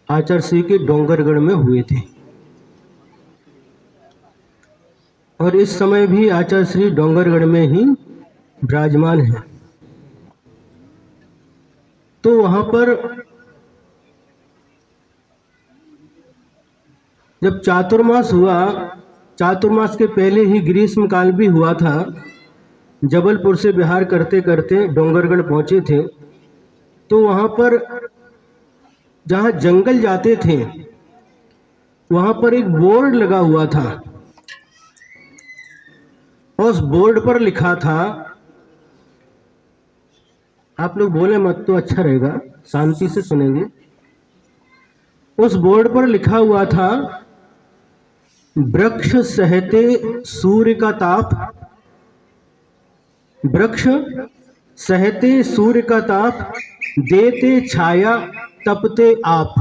आचार्य श्री के डोंगरगढ़ में हुए थे और इस समय भी आचार्य श्री डोंगरगढ़ में ही विराजमान है। तो वहां पर जब चातुर्मास हुआ, चातुर्मास के पहले ही ग्रीष्म काल भी हुआ था, जबलपुर से बिहार करते करते डोंगरगढ़ पहुंचे थे। तो वहां पर जहां जंगल जाते थे वहां पर एक बोर्ड लगा हुआ था और उस बोर्ड पर लिखा था, आप लोग बोले मत तो अच्छा रहेगा, शांति से सुनेंगे। उस बोर्ड पर लिखा हुआ था, वृक्ष सहते सूर्य का ताप, वृक्ष सहते सूर्य का ताप, देते छाया तपते आप।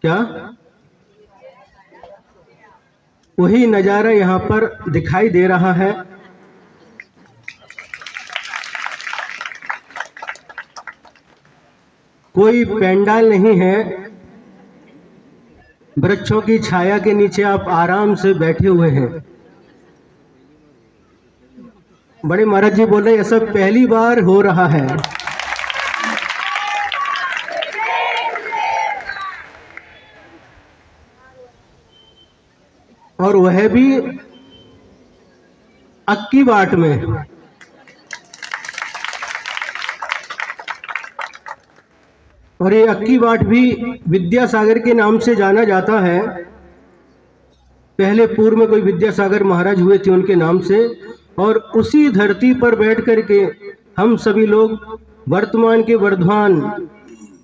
क्या वही नजारा यहां पर दिखाई दे रहा है। कोई पेंडाल नहीं है, वृक्षों की छाया के नीचे आप आराम से बैठे हुए हैं। बड़े महाराज जी बोल रहे हैं, ऐसा पहली बार हो रहा है। और वह भी अक्की बाट में। और ये अक्की बाट भी विद्यासागर के नाम से जाना जाता है। पहले पूर्व में कोई विद्यासागर महाराज हुए थे उनके नाम से, और उसी धरती पर बैठ करके हम सभी लोग वर्तमान के वर्धमान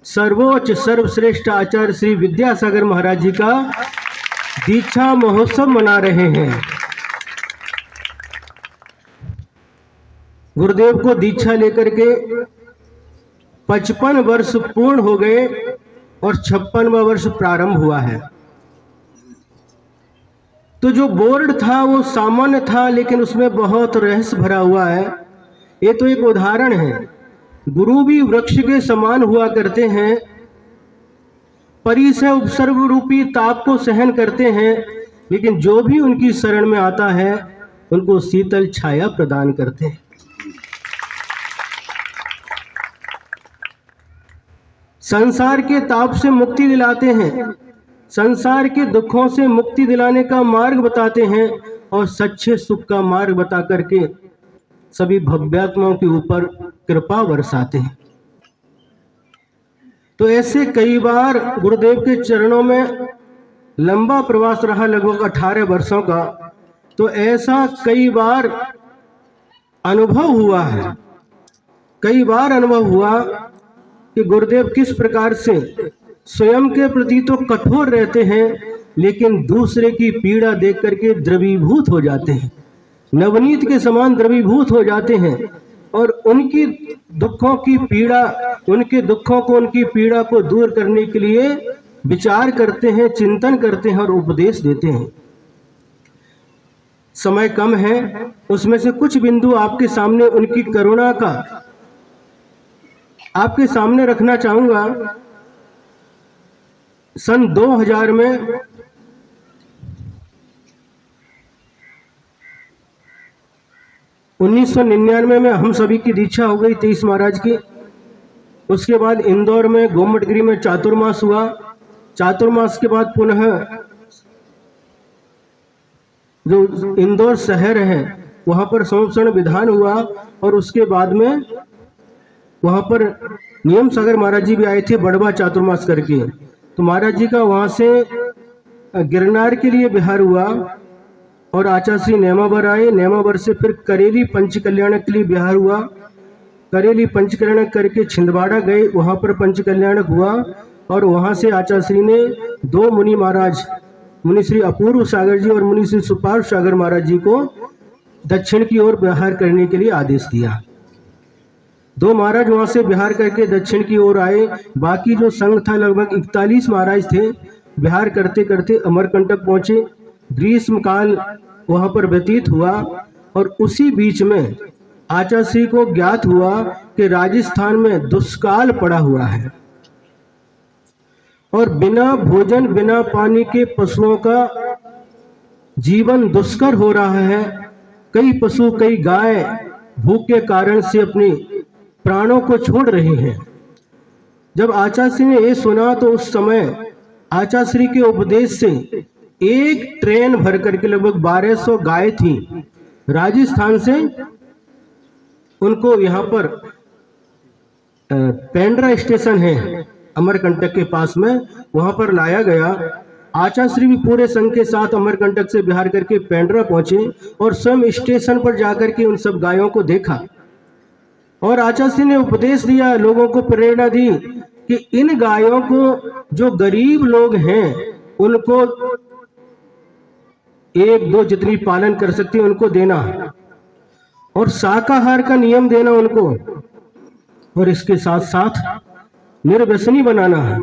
सर्वोच्च सर्वश्रेष्ठ आचार्य श्री विद्यासागर महाराज जी का दीक्षा महोत्सव मना रहे हैं। गुरुदेव को दीक्षा लेकर के 55 वर्ष पूर्ण हो गए और 56वां वर्ष प्रारंभ हुआ है। तो जो बोर्ड था वो सामान्य था, लेकिन उसमें बहुत रहस्य भरा हुआ है। ये तो एक उदाहरण है। गुरु भी वृक्ष के समान हुआ करते हैं, परिसर उपसर्ग रूपी ताप को सहन करते हैं, लेकिन जो भी उनकी शरण में आता है उनको शीतल छाया प्रदान करते हैं। संसार के ताप से मुक्ति दिलाते हैं, संसार के दुखों से मुक्ति दिलाने का मार्ग बताते हैं और सच्चे सुख का मार्ग बता करके सभी भव्यात्माओं के ऊपर कृपा बरसाते हैं। तो ऐसे कई बार गुरुदेव के चरणों में लंबा प्रवास रहा, लगभग 18 वर्षों का। तो ऐसा कई बार अनुभव हुआ है, कई बार अनुभव हुआ कि गुरुदेव किस प्रकार से स्वयं के प्रति तो कठोर रहते हैं, लेकिन दूसरे की पीड़ा देख करके द्रवीभूत हो जाते हैं, नवनीत के समान द्रवीभूत हो जाते हैं और उनकी दुखों की पीड़ा, उनके दुखों को, उनकी पीड़ा को दूर करने के लिए विचार करते हैं, चिंतन करते हैं और उपदेश देते हैं। समय कम है, उसमें से कुछ बिंदु आपके सामने उनकी करुणा का आपके सामने रखना चाहूंगा। सन 2000 में उन्नीस में हम सभी की दीक्षा हो गई 23 महाराज की। उसके बाद इंदौर में गोमटगिरी में चातुर्मास हुआ। चातुर्मास के बाद पुनः जो इंदौर शहर है वहां पर संवत्सरण विधान हुआ और उसके बाद में वहां पर नियम सागर महाराज जी भी आए थे बड़वा चातुर्मास करके। तो महाराज जी का वहां से गिरनार के लिए बिहार हुआ और आचार्य श्री नेमावर आए। नेमावर से फिर करेली पंचकल्याणक के लिए बिहार हुआ। करेली पंचकल्याणक करके छिंदवाड़ा गए, वहां पर पंचकल्याणक हुआ और वहां से आचार्य श्री ने 2 मुनि महाराज, मुनि श्री अपूर्व सागर जी और मुनि श्री सुपार्व सागर महाराज जी को दक्षिण की ओर बिहार करने के लिए आदेश दिया। 2 महाराज वहां से बिहार करके दक्षिण की ओर आए। बाकी जो संघ था लगभग 41 महाराज थे, बिहार करते करते अमरकंटक पहुंचे। ग्रीष्म काल वहां पर व्यतीत हुआ और उसी बीच में आचार्य श्री को ज्ञात हुआ कि राजस्थान में दुष्काल पड़ा हुआ है। और बिना भोजन बिना पानी के पशुओं का जीवन दुष्कर हो रहा है। कई पशु, कई गाय भूख के कारण से अपने प्राणों को छोड़ रहे हैं। जब आचार्य ने ये सुना तो उस समय आचार्य के उपदेश से एक ट्रेन भर करके लगभग 1200 गाय थी राजस्थान से, उनको यहाँ पर पेंड्रा स्टेशन है अमरकंटक के पास में, वहां पर लाया गया। आचार्य भी पूरे संघ के साथ अमरकंटक से बिहार करके पेंड्रा पहुंचे और स्वयं स्टेशन पर जाकर के उन सब गायों को देखा और आचार्य ने उपदेश दिया, लोगों को प्रेरणा दी कि इन गायों को जो गरीब लोग हैं उनको एक दो जितनी पालन कर सकते हैं उनको देना और शाकाहार का नियम देना उनको, और इसके साथ साथ निर्व्यसनी बनाना है।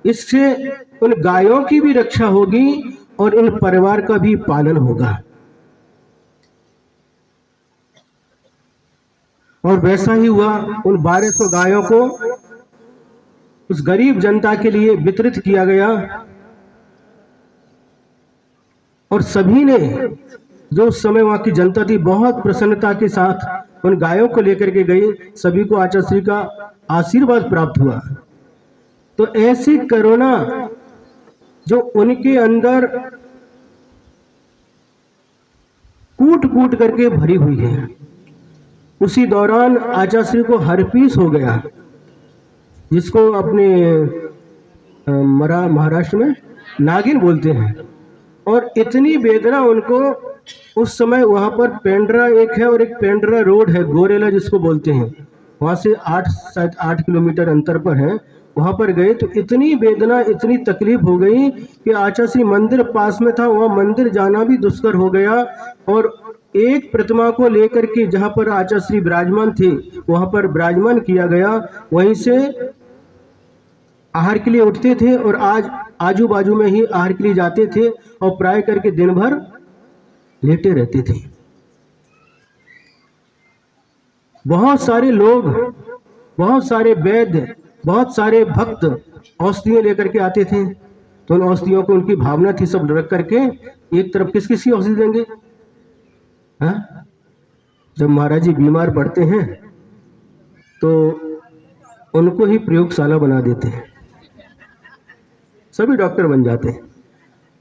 इससे उन गायों की भी रक्षा होगी और इन परिवार का भी पालन होगा। और वैसा ही हुआ। उन 1200 गायों को उस गरीब जनता के लिए वितरित किया गया और सभी ने, जो उस समय वहां की जनता थी, बहुत प्रसन्नता के साथ उन गायों को लेकर के गई। सभी को आचार्य का आशीर्वाद प्राप्त हुआ। तो ऐसी करुणा जो उनके अंदर कूट कूट करके भरी हुई है, उसी दौरान आचार्य को हर्पीस हो गया, जिसको अपने महाराष्ट्र में नागिन बोलते हैं। और इतनी वेदना उनको उस समय, वहां पर पेंड्रा एक है और एक पेंड्रा रोड है, गोरेला जिसको बोलते हैं, वहां से 8 किलोमीटर अंतर पर है। वहां पर गए तो इतनी वेदना, इतनी तकलीफ हो गई कि आचार्य मंदिर पास में था, वहां मंदिर जाना भी दुष्कर हो गया। और एक प्रतिमा को लेकर के जहां पर आचार्य विराजमान थे वहां पर विराजमान किया गया, वहीं से आहार के लिए उठते थे और आज आजू बाजू में ही आहार के लिए जाते थे और प्राय करके दिन भर लेटे रहते थे। बहुत सारे लोग, बहुत सारे वैद्य, बहुत सारे भक्त औषधियां लेकर के आते थे, तो उन औषधियों को, उनकी भावना थी सब रख करके एक तरफ किस किस की औषधि देंगे। हाँ? जब महाराज जी बीमार पड़ते हैं तो उनको ही प्रयोगशाला बना देते हैं, सभी डॉक्टर बन जाते हैं।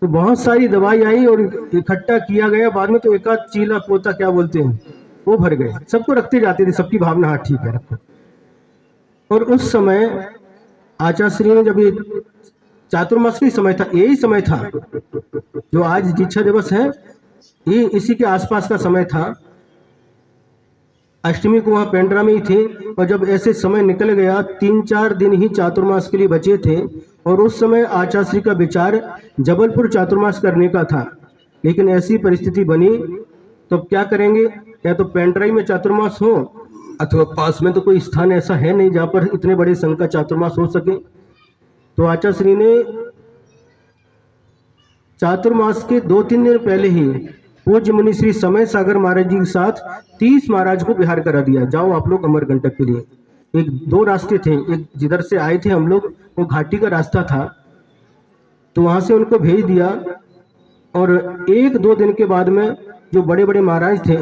तो बहुत सारी दवाई आई और इकट्ठा किया गया, बाद में तो एकाध चीला पोता क्या बोलते हैं वो भर गए, सबको रखते जाते थे, सबकी भावना हाँ ठीक है रखो। और उस समय आचार्य ने, जब ये चातुर्मास का समय था, यही समय था जो आज दीक्षा दिवस है, ये इसी के आसपास का समय था। अष्टमी को वहाँ पेंड्रा में ही थे और जब ऐसे समय निकल गया, 3-4 दिन ही चातुर्मास के लिए बचे थे और उस समय आचार्य का विचार जबलपुर चातुर्मास करने का था, लेकिन ऐसी परिस्थिति बनी तो क्या करेंगे, या तो पेंड्राई में चातुर्मास हो अथवा पास में तो कोई स्थान ऐसा है नहीं जहाँ पर इतने बड़े संघ का चातुर्मास हो सके। तो आचार्य ने चातुर्मास के 2-3 दिन पहले ही पूज्य मुनि श्री समय सागर महाराज जी के साथ 30 महाराज को बिहार करा दिया, जाओ आप लोग अमरकंटक के लिए। 1-2 रास्ते थे, एक जिधर से आए थे हम लोग वो घाटी का रास्ता था, तो वहां से उनको भेज दिया। और 1-2 दिन के बाद में जो बड़े बड़े महाराज थे,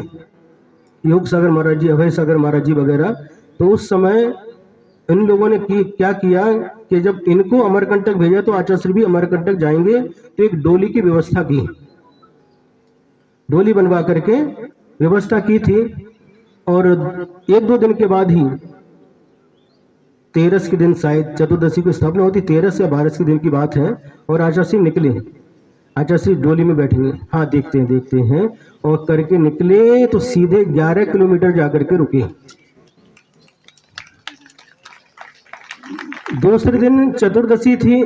योग सागर महाराज जी, अभय सागर महाराज जी वगैरह, तो उस समय इन लोगों ने क्या किया कि जब इनको अमरकंटक भेजा तो आचार्य भी अमरकंटक जाएंगे, तो एक डोली की व्यवस्था की, डोली बनवा करके व्यवस्था की थी। और 1-2 दिन के बाद ही 13 के दिन, शायद चतुर्दशी की स्थापना होती, 13 या 12 के दिन की बात है, और आचार्य निकले, आचार्य डोली में बैठेंगे, हाँ देखते हैं, और करके निकले तो सीधे 11 किलोमीटर जाकर के रुके। दूसरे दिन चतुर्दशी थी,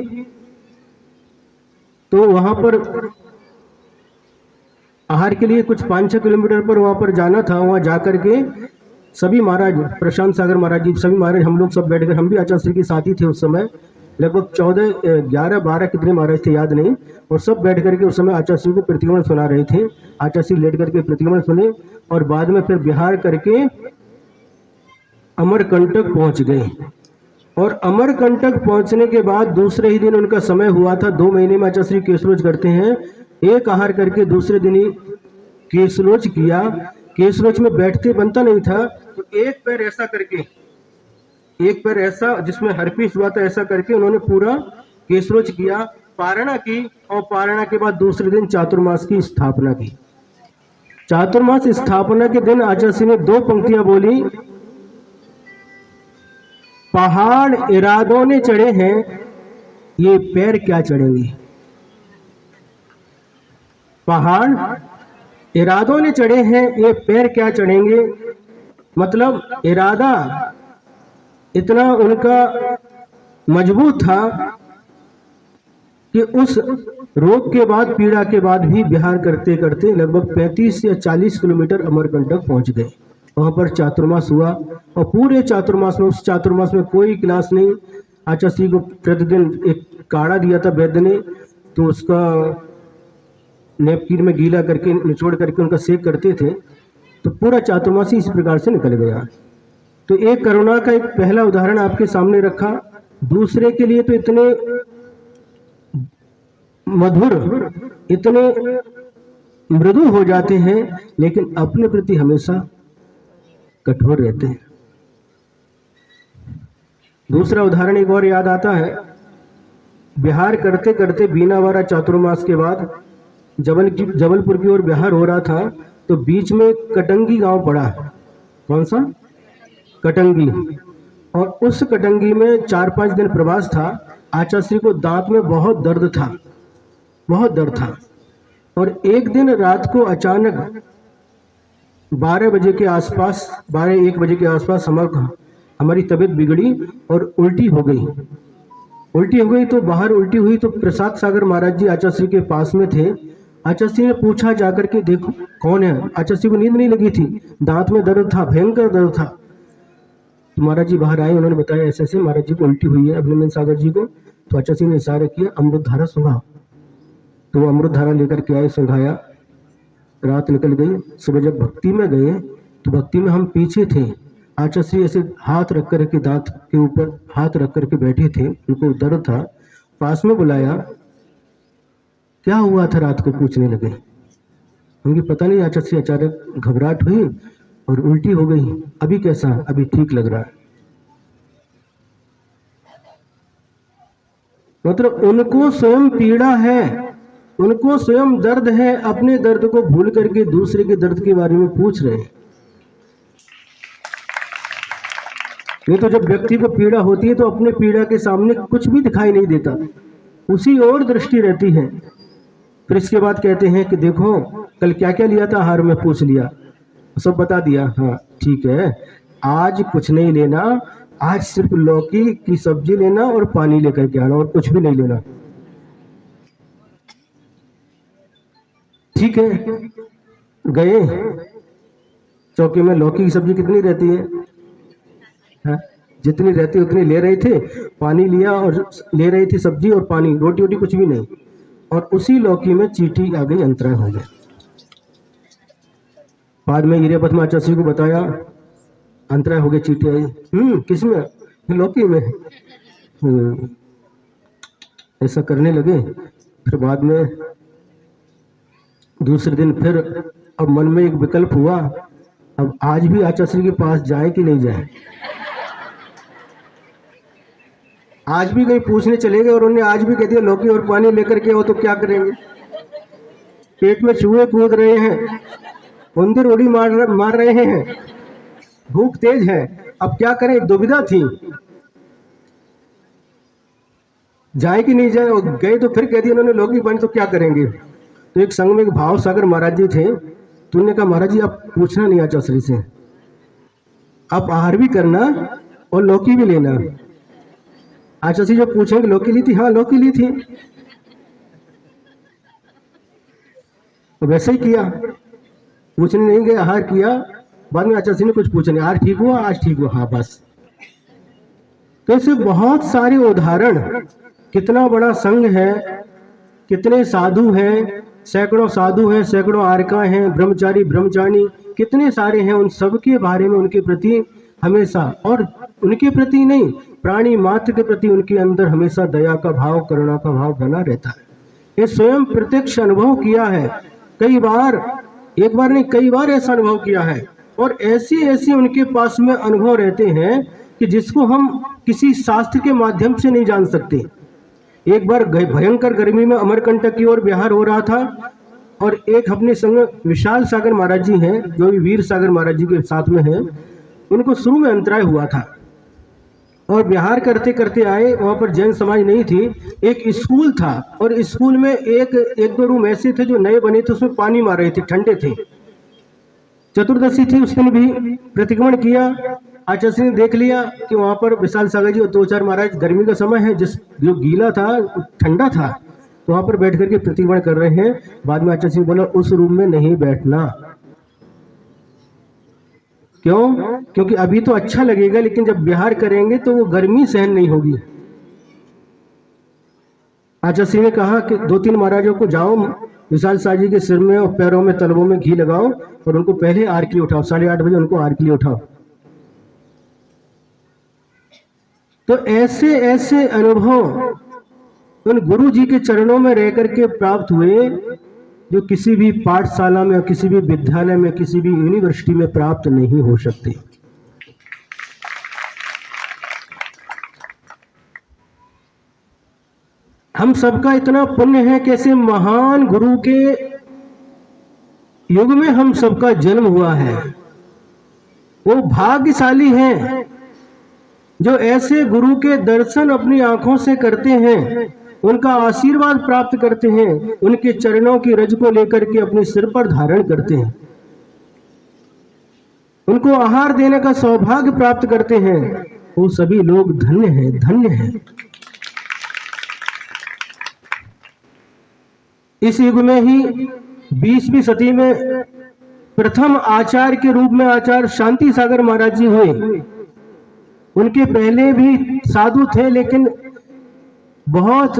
तो वहां पर आहार के लिए कुछ 5-6 किलोमीटर पर वहां पर जाना था। वहां जाकर के सभी महाराज, प्रशांत सागर महाराज जी, सभी महाराज, हम लोग सब बैठकर, हम भी आचार्य के साथ ही थे उस समय, लगभग 11-12 कितने महाराज थे याद नहीं, और सब बैठ करके उस समय आचार्य को प्रतिक्रमण सुना रहे थे। आचार्य लेट करके प्रतिक्रमण सुने और बाद में फिर बिहार करके अमरकंटक पहुंच गए। और अमरकंटक पहुंचने के बाद दूसरे ही दिन उनका समय हुआ था। 2 महीने में आचार्य श्री केशरोच करते हैं, एक आहार करके दूसरे दिन ही केशरोच किया। केशरोच में बैठते बनता नहीं था, तो एक पैर ऐसा करके, एक पैर ऐसा जिसमें हरपीस हुआ था ऐसा करके उन्होंने पूरा केशरोच किया, पारणा की, और पारणा के बाद दूसरे दिन चातुर्मास की स्थापना की। चातुर्मास स्थापना के दिन आचार्य श्री ने 2 पंक्तियां बोली, पहाड़ इरादों ने चढ़े हैं, ये पैर क्या चढ़ेंगे। पहाड़ इरादों ने चढ़े हैं, ये पैर क्या चढ़ेंगे। मतलब इरादा इतना उनका मजबूत था कि उस रोग के बाद, पीड़ा के बाद भी विहार करते करते लगभग 35 या 40 किलोमीटर अमरकंटक पहुंच गए। वहां पर चातुर्मास हुआ, और पूरे चातुर्मास में, उस चातुर्मास में कोई क्लास नहीं। आचार्य श्री को प्रतिदिन एक काढ़ा दिया था वैद्य ने, तो उसका नेपकिन में गीला करके निचोड़ करके उनका सेक करते थे। तो पूरा चातुर्मास इस प्रकार से निकल गया। तो एक करुणा का एक पहला उदाहरण आपके सामने रखा। दूसरे के लिए तो इतने मधुर, इतने मृदु हो जाते हैं, लेकिन अपने प्रति हमेशा कठोर रहते हैं। दूसरा उदाहरण एक और याद आता है। बिहार करते करते बीनावारा चातुर्मास के बाद जबलपुर की ओर बिहार हो रहा था, तो बीच में कटंगी गांव पड़ा। कौन सा? कटंगी। और उस कटंगी में 4-5 दिन प्रवास था। आचार्य श्री को दांत में बहुत दर्द था, बहुत दर्द था। और एक दिन रात को अचानक 12 बजे के आसपास, 12-1 बजे के आसपास हमारी तबीयत बिगड़ी और उल्टी हो गई। उल्टी हो गई तो बाहर उल्टी हुई तो प्रसाद सागर महाराज जी आचार्य श्री के पास में थे। आचार्य श्री ने पूछा जाकर के, देखो कौन है। आचार्य श्री को नींद नहीं लगी थी, दांत में दर्द था, भयंकर दर्द था। तो महाराज जी बाहर आए, उन्होंने बताया ऐसे ऐसे महाराज जी को उल्टी हुई है, अभिनंदन सागर जी को। तो आचार्य श्री ने इशारा किया, अमृत धारा सुंघाओ। तो वो अमृत धारा लेकर के आए, सुंघाया। रात निकल गई। सुबह जब भक्ति में गए तो भक्ति में हम पीछे थे। आचार्य श्री ऐसे हाथ रख कर के, दांत के ऊपर हाथ रख करके बैठे थे, उनको दर्द था। पास में बुलाया, क्या हुआ था रात को, पूछने लगे। उनकी पता नहीं, आचार्य श्री अचानक घबराहट हुई और उल्टी हो गई। अभी कैसा? अभी ठीक लग रहा है। मतलब उनको स्वयं पीड़ा है, उनको स्वयं दर्द है, अपने दर्द को भूल करके दूसरे के दर्द के बारे में पूछ रहे हैं। ये तो जब व्यक्ति को पीड़ा होती है तो अपने पीड़ा के सामने कुछ भी दिखाई नहीं देता, उसी ओर दृष्टि रहती है। फिर इसके बाद कहते हैं कि देखो कल क्या क्या लिया था आहार में, पूछ लिया, सब बता दिया। हाँ ठीक है, आज कुछ नहीं लेना, आज सिर्फ लौकी की सब्जी लेना और पानी लेकर के आना, और कुछ भी नहीं लेना। ठीक है, गए। चौकी में लौकी की सब्जी कितनी रहती है? हाँ? जितनी रहती उतनी ले रहे थे। पानी लिया और ले रही थी सब्जी और पानी, रोटी वोटी कुछ भी नहीं। और उसी लौकी में चींटी आ गई, अंतराय हो गया। बाद में हीरेपथ में आचार्य श्री को बताया, अंतराय हो गया, चींटी आई। किसमें? लौकी में। ऐसा करने लगे। फिर बाद में दूसरे दिन फिर अब मन में एक विकल्प हुआ, अब आज भी आचार्य श्री के पास जाए कि नहीं जाए। आज भी कहीं पूछने चले गए और उन्होंने आज भी कह दिया लौकी और पानी लेकर के आओ, तो क्या करेंगे? पेट में चूहे कूद रहे हैं, बंदर उड़ी मार रहे हैं, भूख तेज है, अब क्या करें? दुविधा थी, जाए कि नहीं जाए। और गए तो फिर कह दिया उन्होंने लौकी पानी, तो क्या करेंगे? तो एक संग में एक भाव सागर महाराज जी थे, तो उन्होंने कहा महाराज जी आप पूछना नहीं आचार्य श्री से, आप आहार भी करना और लौकी भी लेना। आचार्य श्री जब पूछेंगे लौकी ली थी? हाँ लौकी ली थी। तो वैसे ही किया, पूछने नहीं गए, आहार किया। बाद में आचार्य श्री ने कुछ पूछा नहीं, आहार ठीक हुआ? आज ठीक हुआ, हाँ बस। तो ऐसे बहुत सारे उदाहरण, कितना बड़ा संघ है, कितने साधु हैं, सैकड़ों साधु हैं, सैकड़ों आर्का हैं, ब्रह्मचारी ब्रह्मचारिणी कितने सारे हैं। उन सब के बारे में उनके प्रति हमेशा, और उनके प्रति नहीं, प्राणी मात्र के प्रति उनके अंदर हमेशा दया का भाव, करुणा का भाव बना रहता है। ये स्वयं प्रत्यक्ष अनुभव किया है, कई बार, एक बार नहीं कई बार ऐसा अनुभव किया है। और ऐसे ऐसे उनके पास में अनुभव रहते हैं कि जिसको हम किसी शास्त्र के माध्यम से नहीं जान सकते। एक बार भयंकर गर्मी में अमरकंटक की ओर विहार हो रहा था और एक अपने संग विशाल सागर महाराज जी हैं, जो भी वीर सागर महाराज जी के साथ में हैं। उनको शुरू में अंतराय हुआ था और विहार करते करते आए, वहाँ पर जैन समाज नहीं थी। एक स्कूल था और स्कूल में एक दो रूम ऐसे थे जो नए बने थे, उसमें पानी मार रहे थे, ठंडे थे। चतुर्दशी थी, उस दिन भी प्रतिक्रमण किया। आचार्य ने देख लिया कि वहाँ पर विशाल सागर जी और दो चार महाराज, गर्मी का समय है, जो गीला था ठंडा था, तो वहाँ पर बैठ करके प्रतिक्रमण कर रहे हैं। बाद में आचार्य ने बोला उस रूम में नहीं बैठना। क्यों? क्योंकि अभी तो अच्छा लगेगा, लेकिन जब विहार करेंगे तो वो गर्मी सहन नहीं होगी। आचार्य ने कहा कि दो तीन महाराजों को जाओ, विशाल सागर जी के सिर में और पैरों में, तलवों में घी लगाओ और उनको पहले आरती के लिए उठाओ, 8:30 बजे उनको आरती के लिए उठाओ। तो ऐसे ऐसे अनुभव उन गुरु जी के चरणों में रह करके प्राप्त हुए, जो किसी भी पाठशाला में, किसी भी विद्यालय में, किसी भी यूनिवर्सिटी में प्राप्त नहीं हो सकते। हम सबका इतना पुण्य है, कैसे महान गुरु के युग में हम सबका जन्म हुआ है। वो भाग्यशाली हैं जो ऐसे गुरु के दर्शन अपनी आंखों से करते हैं, उनका आशीर्वाद प्राप्त करते हैं, उनके चरणों की रज को लेकर के अपने सिर पर धारण करते हैं, उनको आहार देने का सौभाग्य प्राप्त करते हैं। वो सभी लोग धन्य हैं, धन्य हैं। इस युग में ही 20वीं सदी में प्रथम आचार्य के रूप में आचार्य शांति सागर महाराज जी हुए। उनके पहले भी साधु थे, लेकिन बहुत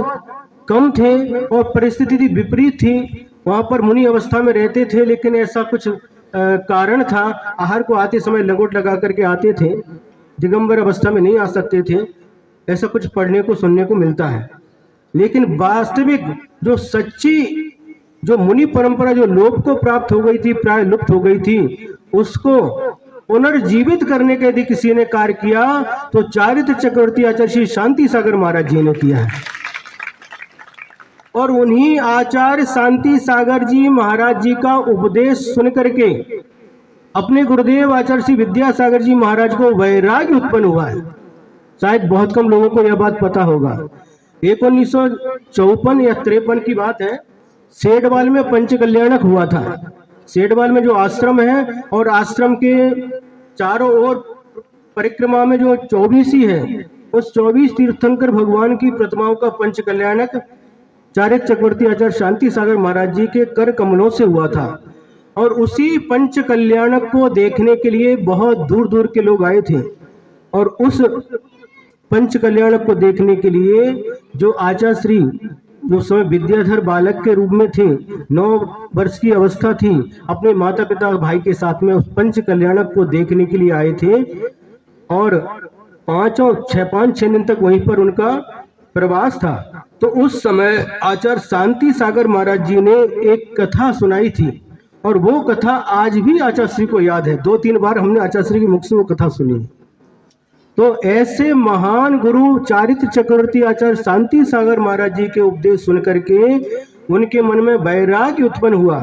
कम थे और परिस्थिति थी विपरीत थी। वहां पर मुनि अवस्था में रहते थे, लेकिन ऐसा कुछ कारण था, आहार को आते समय लंगोट लगा करके आते थे, दिगंबर अवस्था में नहीं आ सकते थे। ऐसा कुछ पढ़ने को सुनने को मिलता है। लेकिन वास्तविक जो सच्ची जो मुनि परंपरा जो लोप को प्राप्त हो गई थी, प्राय लुप्त हो गई थी, उसको पुनर्जीवित करने के यदि किसी ने कार्य किया तो चारित्र चक्रवर्ती आचार्य श्री शांति सागर महाराज जी ने किया है। और उन्हीं आचार्य शांति सागर जी महाराज जी का उपदेश सुन करके अपने गुरुदेव आचार्य श्री विद्यासागर जी महाराज को वैराग्य उत्पन्न हुआ है। शायद बहुत कम लोगों को यह बात पता होगा। 1954 या 53 की बात है, सेठवाल में पंचकल्याणक हुआ था। सेठवाल में जो आश्रम है और आश्रम के चारों ओर परिक्रमा में जो 24 ही है, उस 24 तीर्थंकर भगवान की प्रतिमाओं का पंचकल्याणक चारित्र चक्रवर्ती आचार्य शांति सागर महाराज जी के कर कमलों से हुआ था। और उसी पंच कल्याणक को देखने के लिए बहुत दूर दूर के लोग आए थे। और उस पंच कल्याणक को देखने के लिए जो आचार्य श्री, जो समय विद्याधर बालक के रूप में थे, 9 वर्ष की अवस्था थी, अपने माता पिता भाई के साथ में उस पंच कल्याणक को देखने के लिए आए थे। और 5-6 दिन तक वहीं पर उनका प्रवास था। तो उस समय आचार्य शांति सागर महाराज जी ने एक कथा सुनाई थी, और वो कथा आज भी आचार्य श्री को याद है। 2-3 बार हमने आचार्य श्री के मुख से वो कथा सुनी। तो ऐसे महान गुरु चारित्र चक्रवर्ती आचार्य शांति सागर महाराज जी के उपदेश सुन करके उनके मन में वैराग्य उत्पन्न हुआ,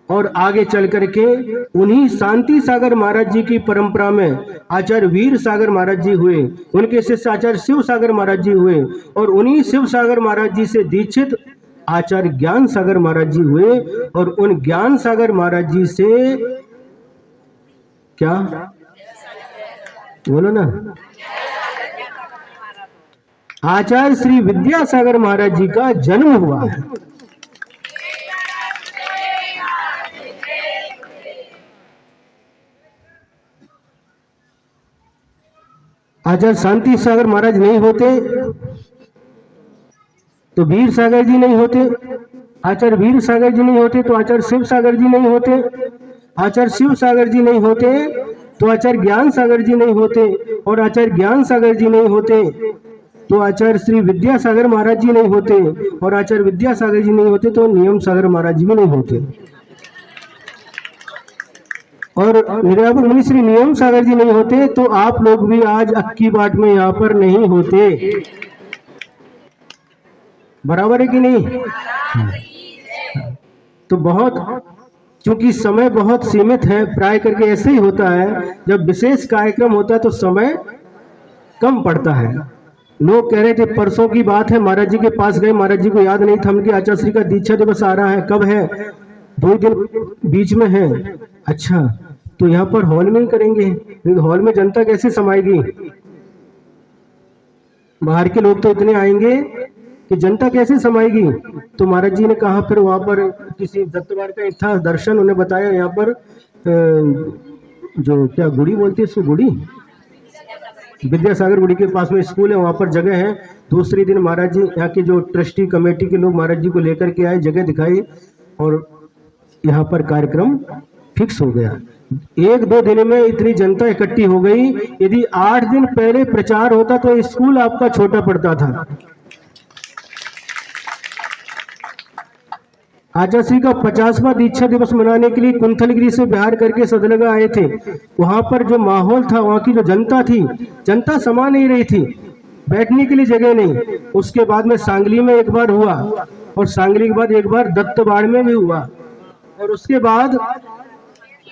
और आगे चल करके उन्हीं शांति सागर महाराज जी की परंपरा में आचार्य वीर सागर महाराज जी हुए, उनके शिष्य आचार्य शिव सागर महाराज जी हुए, और उन्हीं शिव सागर महाराज जी से दीक्षित आचार्य ज्ञान सागर महाराज जी हुए। और उन ज्ञान सागर महाराज जी से क्या बोलो ना, आचार्य श्री विद्यासागर महाराज जी का जन्म हुआ है। आचार्य शांति सागर महाराज नहीं होते तो वीर सागर जी नहीं होते, आचार्य वीर सागर जी नहीं होते तो आचार्य शिव सागर जी नहीं होते, आचार्य शिव सागर जी नहीं होते तो आचार्य ज्ञान सागर जी नहीं होते, और आचार्य ज्ञान सागर जी नहीं होते तो आचार्य श्री विद्यासागर महाराज जी नहीं होते, और आचार्य विद्यासागर जी नहीं होते तो नियम सागर महाराज जी भी नहीं होते, और निर्यापक मुनि श्री नियम सागर जी नहीं होते तो आप लोग भी आज अक्की बाट में यहाँ पर नहीं होते। बराबर है कि नहीं? तो बहुत, क्योंकि समय बहुत सीमित है, प्राय करके ऐसे ही होता है, जब विशेष कार्यक्रम होता है तो समय कम पड़ता है। लोग कह रहे थे, परसों की बात है, महाराज जी के पास गए, महाराज जी को याद नहीं था, उनके आचार्य श्री का दीक्षा दिवस आ रहा है, कब है? 2 दिन बीच में है। अच्छा, तो यहाँ पर हॉल में ही करेंगे, हॉल में जनता कैसे समाएगी? बाहर के लोग तो इतने आएंगे कि जनता कैसे समाएगी? तो महाराज जी ने कहा, फिर वहां पर किसी दत्तवार का एक था दर्शन, उन्हें बताया यहाँ पर जो क्या गुड़ी बोलती है इसको, गुड़ी विद्यासागर गुड़ी के पास में स्कूल है, वहाँ पर जगह है। दूसरे दिन महाराज जी, यहाँ के जो ट्रस्टी कमेटी के लोग महाराज जी को लेकर के आए, जगह दिखाई, और यहाँ पर कार्यक्रम फिक्स हो गया। 1-2 दिन में इतनी जनता इकट्ठी हो गई। यदि 8 दिन पहले प्रचार होता तो स्कूल आपका छोटा पड़ता था। आचार्य श्री का 50वां दीक्षा दिवस मनाने के लिए कुंथलगिरी से बिहार करके सदलगा आए थे। वहां पर जो माहौल था, वहां की जो जनता थी, जनता समा नहीं रही थी, बैठने के लिए जगह नहीं। उसके बाद में सांगली में एक बार हुआ, और सांगली के बाद एक बार दत्तवाड़ में भी हुआ, और उसके बाद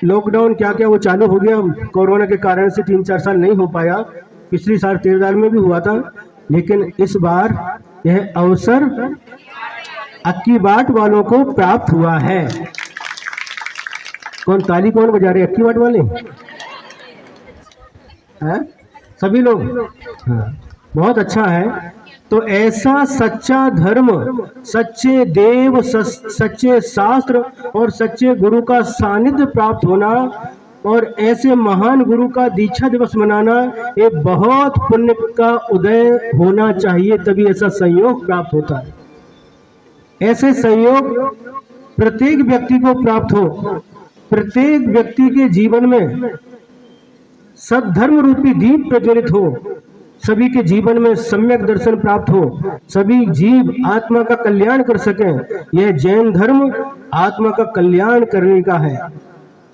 लॉकडाउन क्या क्या वो चालू हो गया। कोरोना के कारण से 3-4 साल नहीं हो पाया। पिछली साल 13 में भी हुआ था, लेकिन इस बार यह अवसर अक्की बाट वालों को प्राप्त हुआ है। कौन ताली कौन बजा रहे? अक्की बाट वाले हैं सभी लोग। हाँ, बहुत अच्छा है। तो ऐसा सच्चा धर्म, सच्चे देव, सच्चे शास्त्र और सच्चे गुरु का सानिध्य प्राप्त होना, और ऐसे महान गुरु का दीक्षा दिवस मनाना, ये बहुत पुण्य का उदय होना चाहिए, तभी ऐसा संयोग प्राप्त होता है। ऐसे संयोग प्रत्येक व्यक्ति को प्राप्त हो, प्रत्येक व्यक्ति के जीवन में सद्धर्म रूपी दीप प्रज्वलित हो, सभी के जीवन में सम्यक दर्शन प्राप्त हो, सभी जीव आत्मा का कल्याण कर सकें। यह जैन धर्म आत्मा का कल्याण करने का है,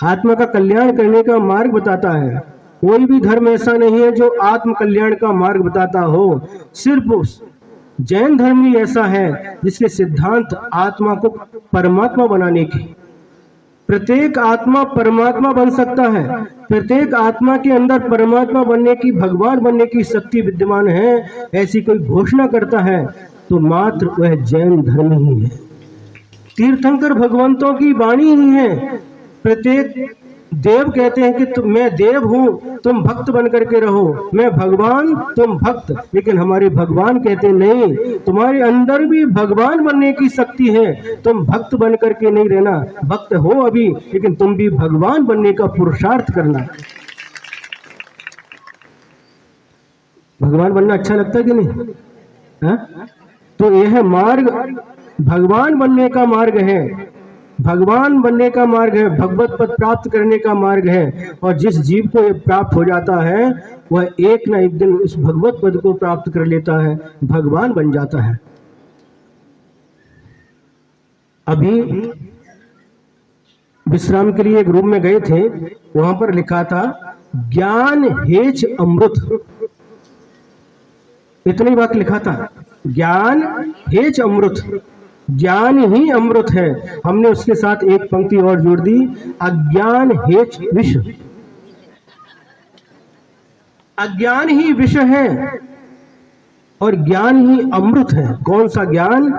आत्मा का कल्याण करने का मार्ग बताता है। कोई भी धर्म ऐसा नहीं है जो आत्म कल्याण का मार्ग बताता हो, सिर्फ जैन धर्म ही ऐसा है जिसके सिद्धांत आत्मा को परमात्मा बनाने की। प्रत्येक आत्मा परमात्मा बन सकता है, प्रत्येक आत्मा के अंदर परमात्मा बनने की, भगवान बनने की शक्ति विद्यमान है, ऐसी कोई घोषणा करता है तो मात्र वह जैन धर्म ही है। तीर्थंकर भगवंतों की वाणी ही है। प्रत्येक देव कहते हैं कि मैं देव हूँ, तुम भक्त बन करके रहो, मैं भगवान तुम भक्त। लेकिन हमारे भगवान कहते नहीं, तुम्हारे अंदर भी भगवान बनने की शक्ति है, तुम भक्त बन करके नहीं रहना। भक्त हो अभी, लेकिन तुम भी भगवान बनने का पुरुषार्थ करना। भगवान बनना अच्छा लगता है कि नहीं? हा? तो यह मार्ग भगवान बनने का मार्ग है, भगवान बनने का मार्ग है, भगवत पद प्राप्त करने का मार्ग है। और जिस जीव को ये प्राप्त हो जाता है, वह एक न एक दिन इस भगवत पद को प्राप्त कर लेता है, भगवान बन जाता है। अभी विश्राम के लिए एक रूम में गए थे, वहां पर लिखा था ज्ञान हेच अमृत, इतनी बात लिखा था, ज्ञान हेच अमृत, ज्ञान ही अमृत है। हमने उसके साथ एक पंक्ति और जोड़ दी, अज्ञान हेच विष, अज्ञान ही विष है और ज्ञान ही अमृत है। कौन सा ज्ञान?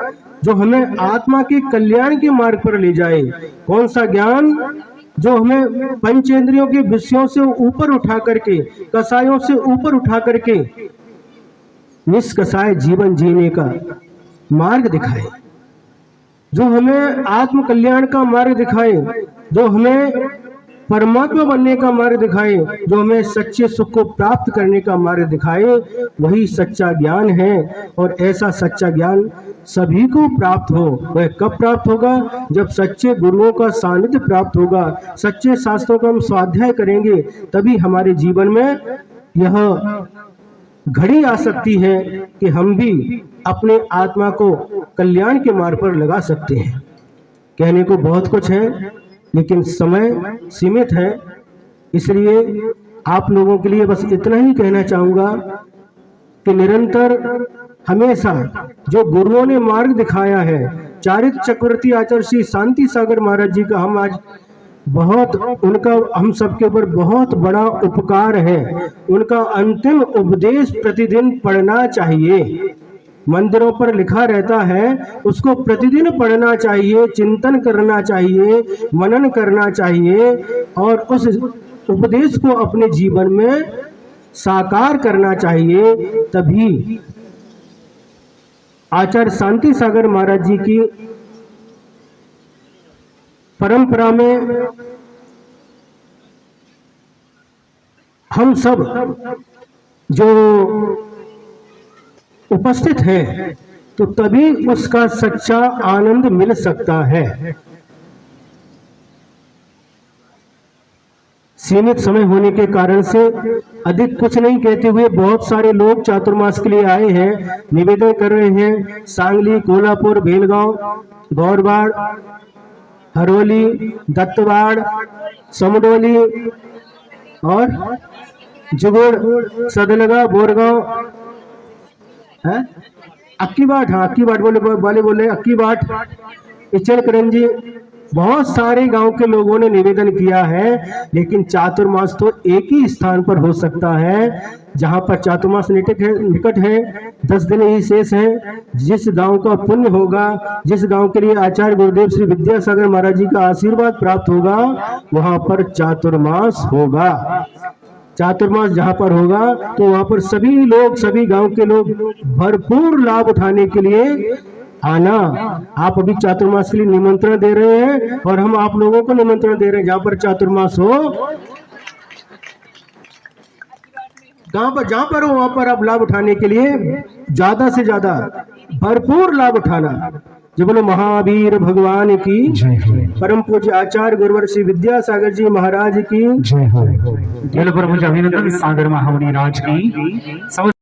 जो हमें आत्मा के कल्याण के मार्ग पर ले जाए। कौन सा ज्ञान? जो हमें पंचेंद्रियों के विषयों से ऊपर उठा करके, कसायों से ऊपर उठा करके निष्कसाय जीवन जीने का मार्ग दिखाए, जो हमें आत्म कल्याण का मार्ग दिखाए, जो हमें परमात्मा बनने का मार्ग दिखाए, जो हमें सच्चे सुख को प्राप्त करने का मार्ग दिखाए, वही सच्चा ज्ञान है। और ऐसा सच्चा ज्ञान सभी को प्राप्त हो। वह कब प्राप्त होगा? जब सच्चे गुरुओं का सानिध्य प्राप्त होगा, सच्चे शास्त्रों का हम स्वाध्याय करेंगे, तभी हमारे जीवन में यह घड़ी आ सकती है कि हम भी अपने आत्मा को कल्याण के मार्ग पर लगा सकते हैं। कहने को बहुत कुछ है, लेकिन समय सीमित है, इसलिए आप लोगों के लिए बस इतना ही कहना चाहूंगा कि निरंतर हमेशा जो गुरुओं ने मार्ग दिखाया है, चारित्र चक्रवर्ती आचार्य श्री शांति सागर महाराज जी का हम आज बहुत, उनका हम सबके ऊपर बहुत बड़ा उपकार है। उनका अंतिम उपदेश प्रतिदिन पढ़ना चाहिए। मंदिरों पर लिखा रहता है, उसको प्रतिदिन पढ़ना चाहिए, चिंतन करना चाहिए, मनन करना चाहिए और उस उपदेश को अपने जीवन में साकार करना चाहिए। तभी आचार्य शांति सागर महाराज जी की परंपरा में हम सब जो उपस्थित हैं, तो तभी उसका सच्चा आनंद मिल सकता है। सीमित समय होने के कारण से अधिक कुछ नहीं कहते हुए बहुत सारे लोग चातुर्मास के लिए आए हैं, निवेदन कर रहे हैं। सांगली, कोल्हापुर, भेलगांव, गौरवाड़, हरोली, दत्तवाड़, समडोली और जुगोड़, सदलगा, बोरगांव, अक्की बाट, हाँ अक्की बाट बोले अक्की बाट, इचलकरंजी, बहुत सारे गांव के लोगों ने निवेदन किया है। लेकिन चातुर्मास तो एक ही स्थान पर हो सकता है जहां पर चातुर्मास निकट है, 10 दिन ही शेष है। जिस गांव का पुण्य होगा, जिस गांव के लिए आचार्य गुरुदेव श्री विद्यासागर महाराज जी का आशीर्वाद प्राप्त होगा, वहां पर चातुर्मास होगा। चातुर्मास जहां पर होगा तो वहां पर सभी लोग, सभी गांव के लोग भरपूर लाभ उठाने के लिए आना। आप अभी चातुर्मास के लिए निमंत्रण दे रहे हैं और हम आप लोगों को निमंत्रण दे रहे हैं, जहां पर चातुर्मास हो, जहां पर हो वहां पर आप लाभ उठाने के लिए ज्यादा से ज्यादा भरपूर लाभ उठाना। जब बोलो महावीर भगवान की जय हो, परम पूज्य आचार्य गुरुवर श्री विद्यासागर जी महाराज की जय हो। प्रभु अभिनंदन सागर महामुनि राज की।